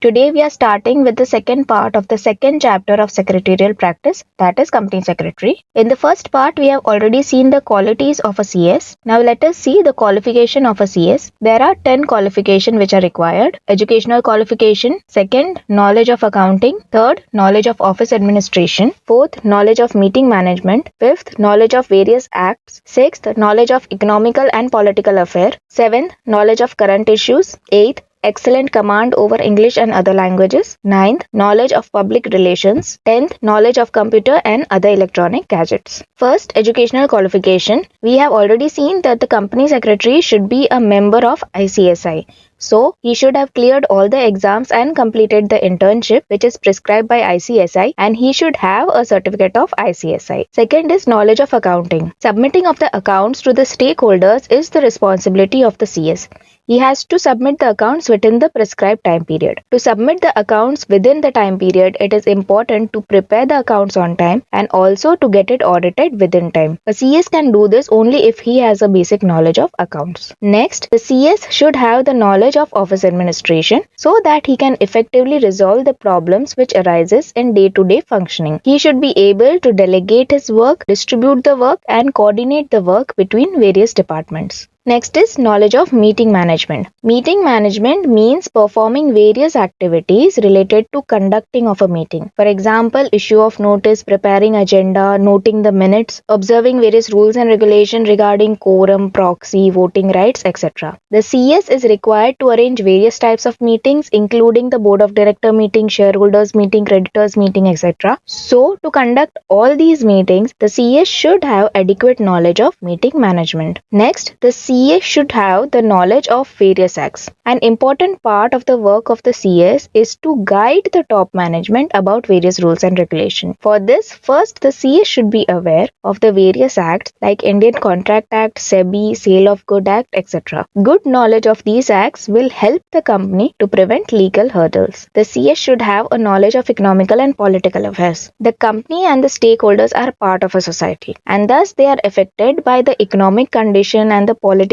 Today we are starting with the second part of the second chapter of secretarial practice, that is company secretary. In the first part we have already seen the qualities of a CS. Now let us see the qualification of a CS. There are 10 qualifications which are required. Educational qualification, second, knowledge of accounting, third, knowledge of office administration, fourth, knowledge of meeting management, fifth, knowledge of various acts, sixth, knowledge of economical and political affair, seventh, knowledge of current issues, eighth, excellent command over English and other languages. Ninth, knowledge of public relations. 10th, knowledge of computer and other electronic gadgets. First, educational qualification. We have already seen that the company secretary should be a member of ICSI. So, he should have cleared all the exams and completed the internship which is prescribed by ICSI, and he should have a certificate of ICSI. Second is knowledge of accounting. Submitting of the accounts to the stakeholders is the responsibility of the CS. He has to submit the accounts within the prescribed time period. To submit the accounts within the time period, it is important to prepare the accounts on time and also to get it audited within time. A CS can do this only if he has a basic knowledge of accounts. Next, the CS should have the knowledge of office administration so that he can effectively resolve the problems which arises in day-to-day functioning. He should be able to delegate his work, distribute the work, and coordinate the work between various departments. Next is knowledge of meeting management. Meeting management means performing various activities related to conducting of a meeting. For example, issue of notice, preparing agenda, noting the minutes, observing various rules and regulations regarding quorum, proxy, voting rights, etc. The CS is required to arrange various types of meetings, including the board of director meeting, shareholders meeting, creditors meeting, etc. So, to conduct all these meetings, the CS should have adequate knowledge of meeting management. Next, the CS should have the knowledge of various acts. An important part of the work of the CS is to guide the top management about various rules and regulations. For this, first the CS should be aware of the various acts like Indian Contract Act, SEBI, Sale of Good Act, etc. Good knowledge of these acts will help the company to prevent legal hurdles. The CS should have a knowledge of economical and political affairs. The company and the stakeholders are part of a society, and thus they are affected by the economic condition and the political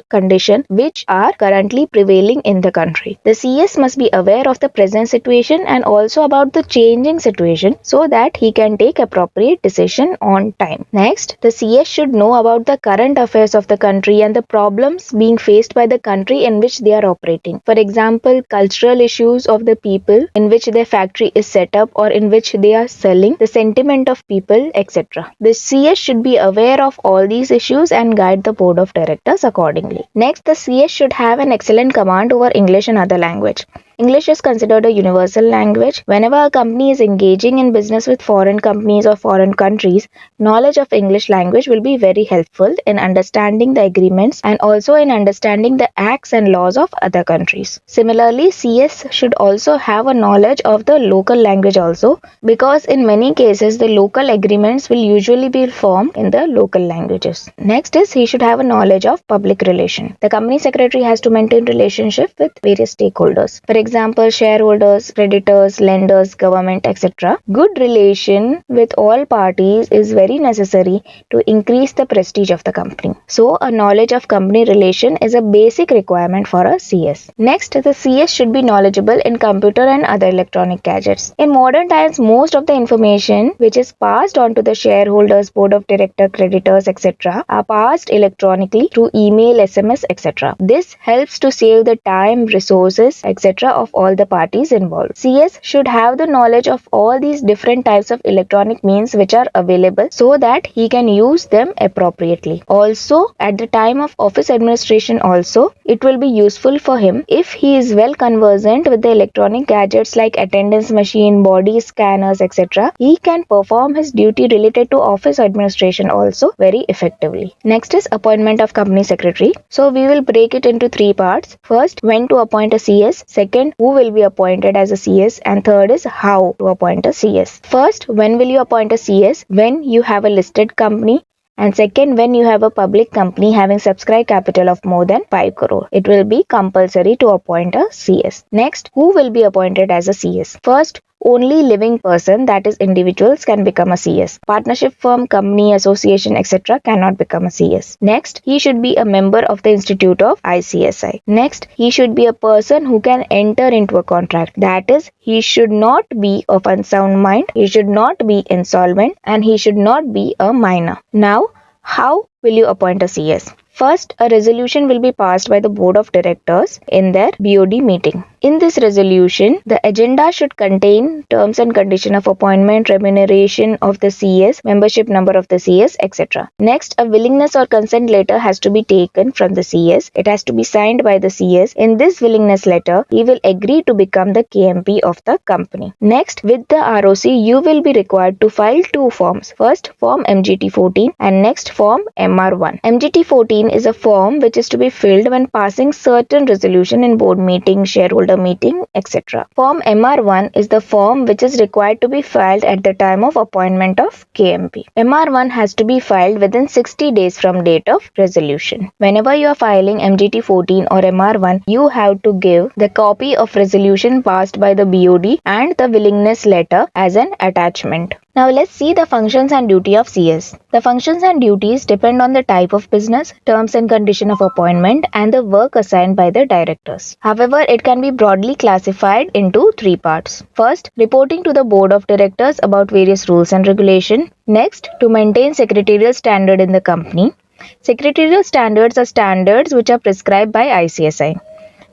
condition which are currently prevailing in the country. The CS must be aware of the present situation and also about the changing situation so that he can take appropriate decision on time. Next, the CS should know about the current affairs of the country and the problems being faced by the country in which they are operating. For example, cultural issues of the people in which their factory is set up or in which they are selling, the sentiment of people, etc. The CS should be aware of all these issues and guide the board of directors accordingly. Next, the CS should have an excellent command over English and other language. English is considered a universal language. Whenever a company is engaging in business with foreign companies or foreign countries, knowledge of English language will be very helpful in understanding the agreements and also in understanding the acts and laws of other countries. Similarly, CS should also have a knowledge of the local language also, because in many cases the local agreements will usually be formed in the local languages. Next is he should have a knowledge of public relation. The company secretary has to maintain relationship with various stakeholders. For example, shareholders, creditors, lenders, government, etc. Good relation with all parties is very necessary to increase the prestige of the company. So, a knowledge of company relation is a basic requirement for a CS. Next, the CS should be knowledgeable in computer and other electronic gadgets. In modern times, most of the information which is passed on to the shareholders, board of director, creditors, etc. are passed electronically through email, SMS, etc. This helps to save the time, resources, etc. of all the parties involved. CS should have the knowledge of all these different types of electronic means which are available so that he can use them appropriately. Also, at the time of office administration also, it will be useful for him if he is well conversant with the electronic gadgets like attendance machine, body scanners, etc. He can perform his duty related to office administration also very effectively. Next is appointment of company secretary. So we will break it into three parts. First, when to appoint a CS. Second, who will be appointed as a CS, and third is how to appoint a CS. First, when will you appoint a CS? When you have a listed company. And second, when you have a public company having subscribed capital of more than 5 crore, it will be compulsory to appoint a CS. Next, who will be appointed as a CS? First, only living person, that is individuals, can become a CS. Partnership firm, company, association, etc. cannot become a CS. Next, he should be a member of the Institute of ICSI. Next, he should be a person who can enter into a contract. That is, he should not be of unsound mind, he should not be insolvent, and he should not be a minor. Now, how will you appoint a CS? First, a resolution will be passed by the board of directors in their BOD meeting. In this resolution, the agenda should contain terms and condition of appointment, remuneration of the CS, membership number of the CS, etc. Next, a willingness or consent letter has to be taken from the CS. It has to be signed by the CS. In this willingness letter, he will agree to become the KMP of the company. Next, with the ROC, you will be required to file two forms. First, form MGT 14 and next form MR1. MGT 14 is a form which is to be filled when passing certain resolution in board meeting, shareholder meeting, etc. Form MR1 is the form which is required to be filed at the time of appointment of KMP. MR1 has to be filed within 60 days from date of resolution. Whenever you are filing MGT 14 or MR1, you have to give the copy of resolution passed by the BOD and the willingness letter as an attachment. Now let's see the functions and duty of CS. The functions and duties depend on the type of business, terms and condition of appointment, and the work assigned by the directors. However, it can be broadly classified into three parts. First, reporting to the board of directors about various rules and regulation. Next, to maintain secretarial standard in the company. Secretarial standards are standards which are prescribed by ICSI.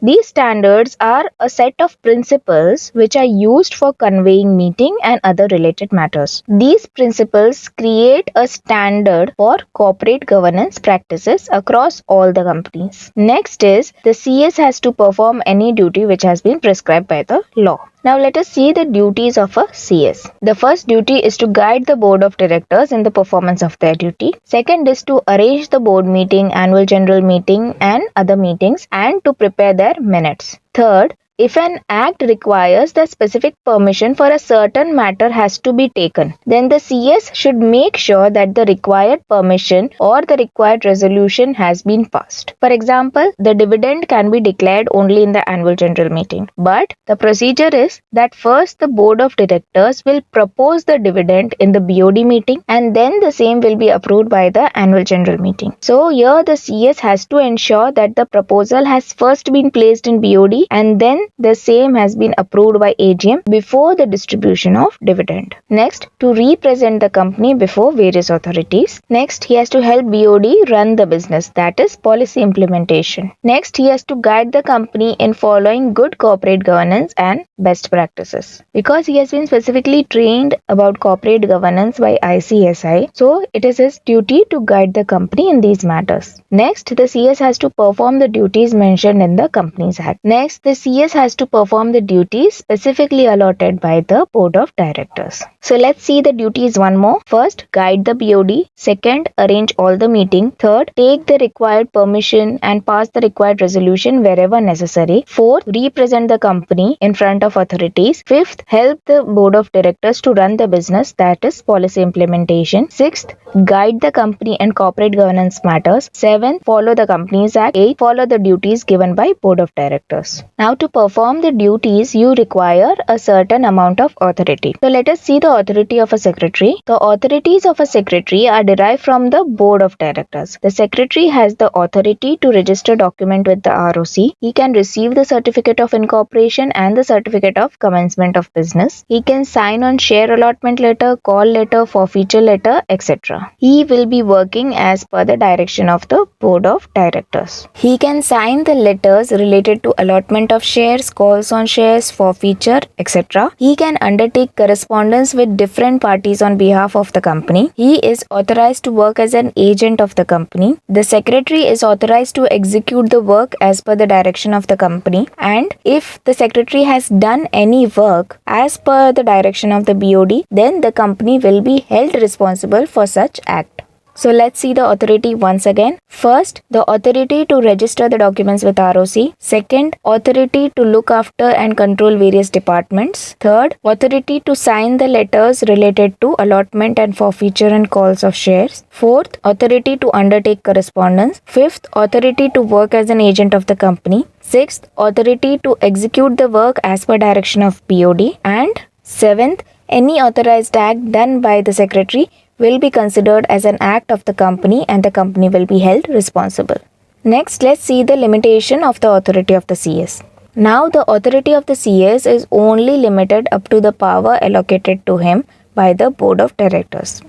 These standards are a set of principles which are used for conveying meeting and other related matters. These principles create a standard for corporate governance practices across all the companies. Next is the CS has to perform any duty which has been prescribed by the law. Now let us see the duties of a CS. The first duty is to guide the board of directors in the performance of their duty. Second is to arrange the board meeting, annual general meeting and other meetings and to prepare their minutes. Third, if an act requires the specific permission for a certain matter has to be taken, then the CS should make sure that the required permission or the required resolution has been passed. For example, the dividend can be declared only in the annual general meeting. But the procedure is that first the board of directors will propose the dividend in the BOD meeting and then the same will be approved by the annual general meeting. So here the CS has to ensure that the proposal has first been placed in BOD and then the same has been approved by AGM before the distribution of dividend. Next, to represent the company before various authorities. Next, he has to help BOD run the business, that is policy implementation. Next, he has to guide the company in following good corporate governance and best practices. Because he has been specifically trained about corporate governance by ICSI, so it is his duty to guide the company in these matters. Next, the CS has to perform the duties mentioned in the Companies Act. Next, the CS has to perform the duties specifically allotted by the board of directors. So let's see the duties one more. First, guide the BOD. Second, arrange all the meeting. Third, take the required permission and pass the required resolution wherever necessary. Fourth, represent the company in front of authorities. Fifth, help the board of directors to run the business, that is policy implementation. Sixth, guide the company and corporate governance matters. Seventh, follow the Companies Act. Eighth, follow the duties given by board of directors. Now to perform the duties, you require a certain amount of authority. So let us see the authority of a secretary. The authorities of a secretary are derived from the board of directors. The secretary has the authority to register document with the ROC. He can receive the certificate of incorporation and the certificate of commencement of business. He can sign on share allotment letter, call letter, forfeiture letter, etc. He will be working as per the direction of the board of directors. He can sign the letters related to allotment of shares, calls on shares, forfeiture, etc. He can undertake correspondence with different parties on behalf of the company. He is authorized to work as an agent of the company. The secretary is authorized to execute the work as per the direction of the company, and if the secretary has done any work as per the direction of the BOD, then the company will be held responsible for such act. So let's see the authority once again. First, the authority to register the documents with ROC. Second, authority to look after and control various departments. Third, authority to sign the letters related to allotment and forfeiture and calls of shares. Fourth, authority to undertake correspondence. Fifth, authority to work as an agent of the company. Sixth, authority to execute the work as per direction of BOD. And Seventh, any authorized act done by the secretary will be considered as an act of the company and the company will be held responsible. Next, let's see the limitation of the authority of the CS. Now, the authority of the CS is only limited up to the power allocated to him by the board of directors.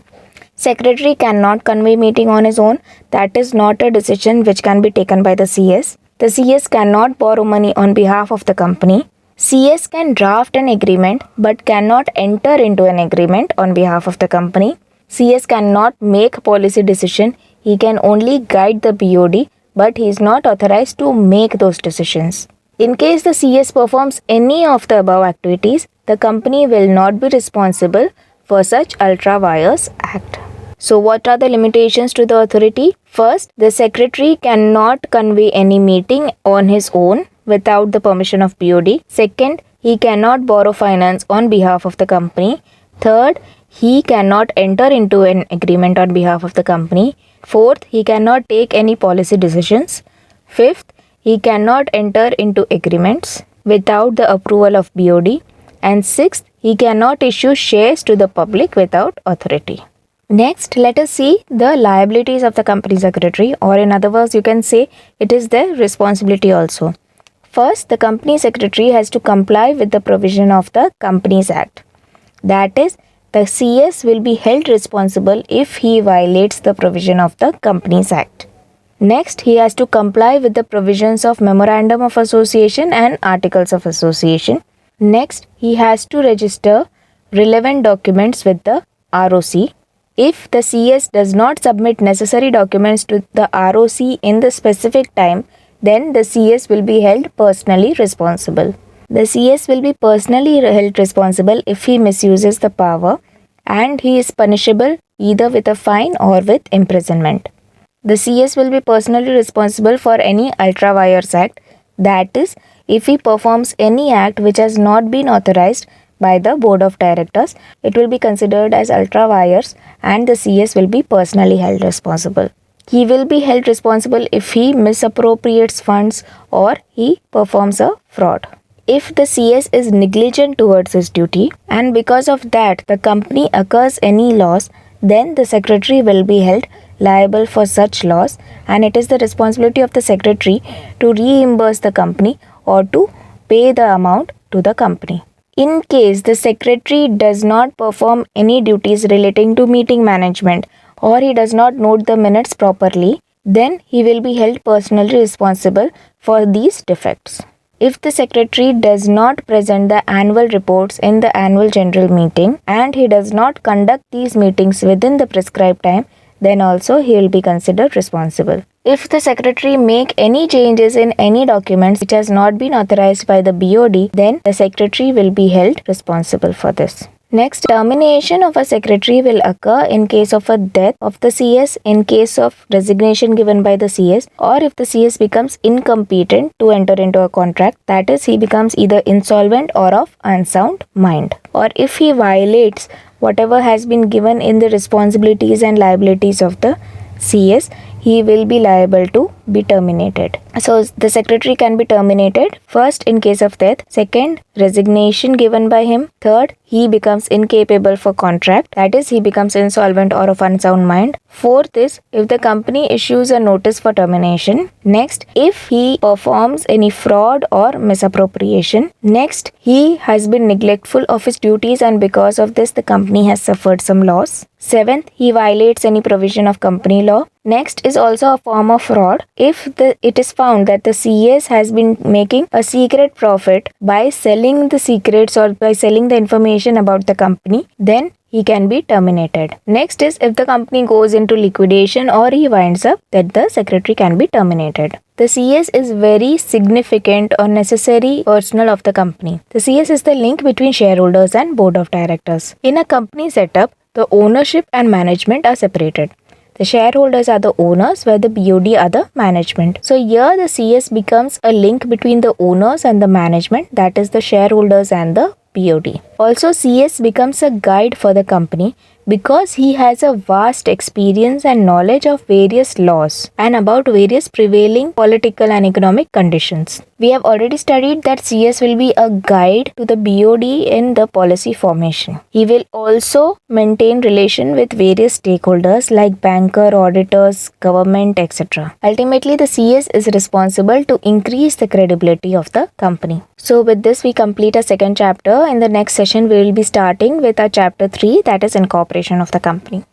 Secretary cannot convey meeting on his own. That is not a decision which can be taken by the CS. The CS cannot borrow money on behalf of the company. CS can draft an agreement but cannot enter into an agreement on behalf of the company. CS cannot make policy decision. He can only guide the BOD, but he is not authorized to make those decisions. In case the CS performs any of the above activities, the company will not be responsible for such ultra vires act. So what are the limitations to the authority? First, the secretary cannot convey any meeting on his own without the permission of BOD. Second, he cannot borrow finance on behalf of the company. Third, he cannot enter into an agreement on behalf of the company. Fourth, he cannot take any policy decisions. Fifth, he cannot enter into agreements without the approval of BOD. And sixth, he cannot issue shares to the public without authority. Next, let us see the liabilities of the company secretary, or in other words, you can say it is their responsibility also. First, the company secretary has to comply with the provision of the Companies Act. That is, the CS will be held responsible if he violates the provision of the Companies Act. Next, he has to comply with the provisions of Memorandum of Association and Articles of Association. Next, he has to register relevant documents with the ROC. If the CS does not submit necessary documents to the ROC in the specific time, then the CS will be held personally responsible. The CS will be personally held responsible if he misuses the power, and he is punishable either with a fine or with imprisonment. The CS will be personally responsible for any ultra vires act, that is, if he performs any act which has not been authorized by the board of directors, it will be considered as ultra vires and the CS will be personally held responsible. He will be held responsible if he misappropriates funds or he performs a fraud. If the CS is negligent towards his duty and because of that the company occurs any loss, then the secretary will be held liable for such loss, and it is the responsibility of the secretary to reimburse the company or to pay the amount to the company. In case the secretary does not perform any duties relating to meeting management or he does not note the minutes properly, then he will be held personally responsible for these defects. If the secretary does not present the annual reports in the annual general meeting and he does not conduct these meetings within the prescribed time, then also he will be considered responsible. If the secretary make any changes in any documents which has not been authorized by the BOD, then the secretary will be held responsible for this. Next, termination of a secretary will occur in case of a death of the CS, in case of resignation given by the CS, or if the CS becomes incompetent to enter into a contract, that is, he becomes either insolvent or of unsound mind, or if he violates whatever has been given in the responsibilities and liabilities of the CS, he will be liable to be terminated. So the secretary can be terminated first in case of death, second resignation given by him, third he becomes incapable for contract, that is he becomes insolvent or of unsound mind, fourth is if the company issues a notice for termination, next if he performs any fraud or misappropriation, next he has been neglectful of his duties and because of this the company has suffered some loss, seventh he violates any provision of company law, next is also a form of fraud if it is found that the CS has been making a secret profit by selling the secrets or by selling the information about the company, then he can be terminated. Next is if the company goes into liquidation or he winds up, that the secretary can be terminated. The CS is very significant or necessary personnel of the company. The CS is the link between shareholders and board of directors. In a company setup, the ownership and management are separated. The shareholders are the owners where the BOD are the management. So here the CS becomes a link between the owners and the management, that is the shareholders and the BOD. Also CS becomes a guide for the company because he has a vast experience and knowledge of various laws and about various prevailing political and economic conditions. We have already studied that CS will be a guide to the BOD in the policy formation. He will also maintain relation with various stakeholders like banker, auditors, government, etc. Ultimately, the CS is responsible to increase the credibility of the company. So with this, we complete our second chapter. In the next session, we will be starting with our chapter 3, that is incorporation of the company.